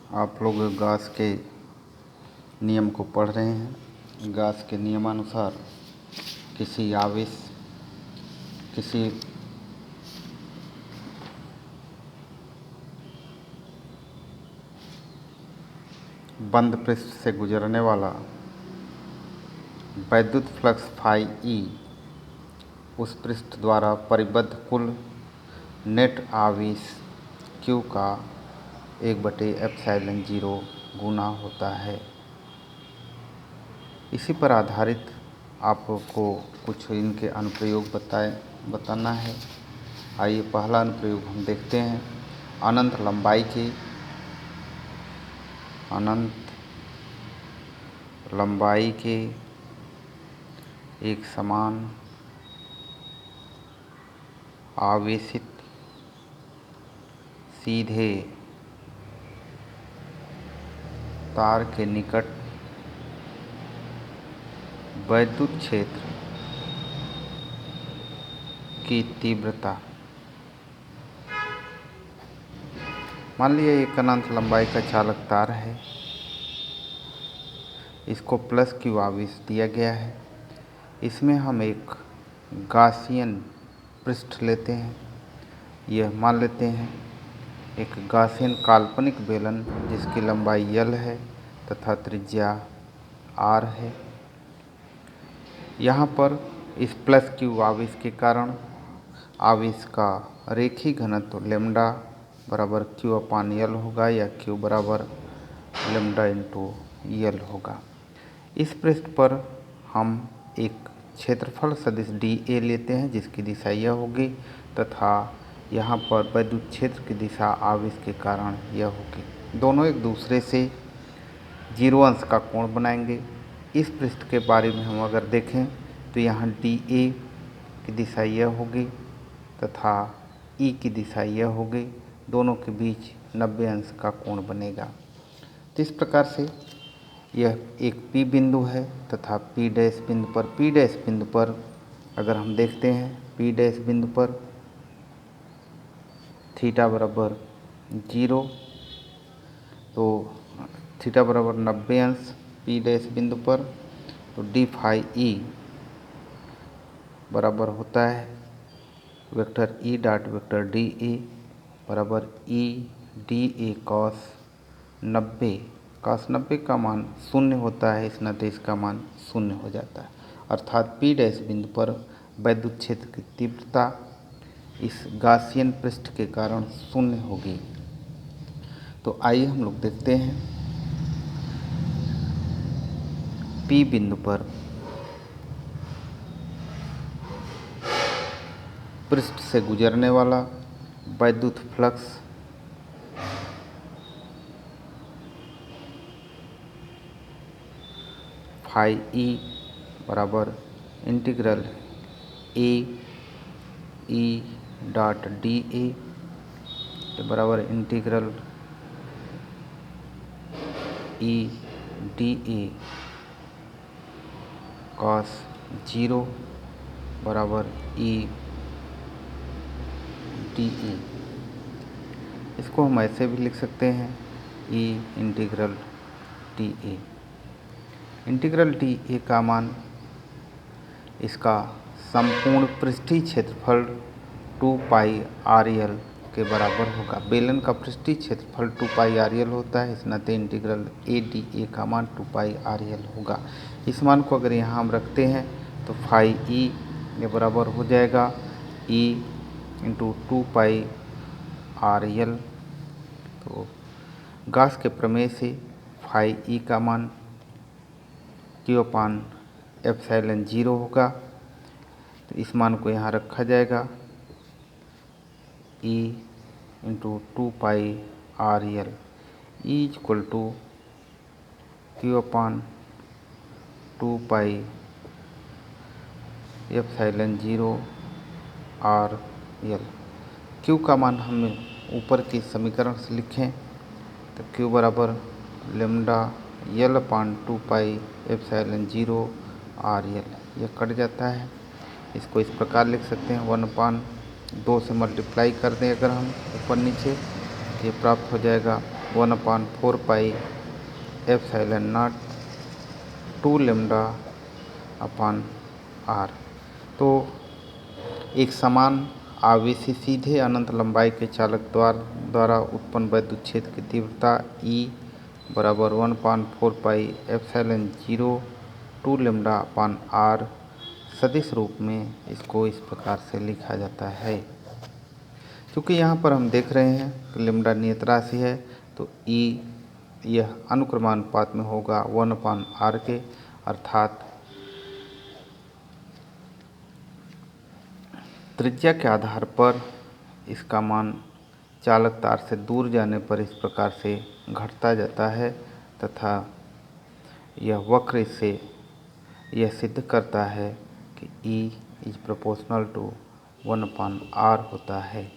आप लोग गॉस के नियम को पढ़ रहे हैं। गॉस के नियमानुसार किसी आवेश किसी बंद पृष्ठ से गुजरने वाला वैद्युत फ्लक्स फाई ई उस पृष्ठ द्वारा परिबद्ध कुल नेट आवेश Q का 1/ε0 गुना होता है। इसी पर आधारित आपको कुछ इनके अनुप्रयोग बताना है। आइए पहला अनुप्रयोग हम देखते हैं। अनंत लंबाई के एक समान आवेशित सीधे तार के निकट वैद्युत क्षेत्र की तीव्रता। मान लिया एक अनंत लंबाई का चालक तार है, इसको +Q आवेश दिया गया है। इसमें हम एक गॉसियन पृष्ठ लेते हैं। यह मान लेते हैं एक गॉसियन काल्पनिक बेलन जिसकी लंबाई L है तथा त्रिज्या R है। यहाँ पर इस +Q आवेश के कारण आवेश का रेखीय घनत्व लैम्ब्डा बराबर Q/L होगा या Q बराबर λ/L होगा। इस पृष्ठ पर हम एक क्षेत्रफल सदिश dA लेते हैं जिसकी दिशा यह होगी तथा यहाँ पर वैद्युत क्षेत्र की दिशा आवेश के कारण यह होगी। दोनों एक दूसरे से 0 अंश का कोण बनाएंगे। इस पृष्ठ के बारे में हम अगर देखें तो यहाँ dA की दिशा यह होगी तथा E की दिशा यह होगी। दोनों के बीच 90 अंश का कोण बनेगा। तो इस प्रकार से यह एक P बिंदु है तथा P' बिंदु पर अगर हम देखते हैं P' बिंदु पर थीटा बराबर 0 तो थीटा बराबर 90 अंश P' बिंदु पर तो d फाई E बराबर होता है vector E dot vector dA बराबर E dA cos 90। cos 90 का मान 0 होता है, इस नाते इसका मान 0 हो जाता है। अर्थात P' बिंदु पर वैद्युत क्षेत्र की तीव्रता इस गॉसियन पृष्ठ के कारण 0 होगी। तो आइए हम लोग देखते हैं P बिंदु पर पृष्ठ से गुजरने वाला वैद्युत फ्लक्स फाई ई बराबर इंटीग्रल ए ई डॉट dA के बराबर इंटीग्रल E dA cos 0 बराबर E dA। इसको हम ऐसे भी लिख सकते हैं E integral dA। Integral dA का मान इसका संपूर्ण पृष्ठीय क्षेत्रफल 2πRL के बराबर होगा। बेलन का पृष्ठीय क्षेत्रफल 2πRL होता है, इस नाते इंटीग्रल A dA का मान 2πRL होगा। इस मान को अगर यहाँ हम रखते हैं तो फाई E ये बराबर हो जाएगा E इंटू 2πRL। तो गॉस के प्रमेय से फाई E का मान Q/ε0 होगा। तो इस मान को यहाँ रखा जाएगा E into 2πRL E equal to Q/2πε0 RL। Q का मान हम ऊपर के समीकरण से लिखें तो Q बराबर λL/2πε0 RL। यह कट जाता है। इसको इस प्रकार लिख सकते हैं 1/2 से मल्टीप्लाई कर दें अगर हम ऊपर नीचे, ये प्राप्त हो जाएगा 1/4 pi epsilon naught 2 lambda upon R. तो एक समान आवेशी सीधे अनंत लंबाई के चालक द्वारा उत्पन्न विद्युत क्षेत्र की तीव्रता E बराबर 1/4 pi epsilon 0 2 lambda upon R सदिश रूप में इसको इस प्रकार से लिखा जाता है। क्योंकि यहाँ पर हम देख रहे हैं कि लैम्ब्डा नियत राशि है तो E यह अनुक्रमानुपात में होगा 1/r के, अर्थात त्रिज्या के आधार पर इसका मान चालक तार से दूर जाने पर इस प्रकार से घटता जाता है तथा यह वक्र से यह सिद्ध करता है कि E is proportional to 1/r होता है।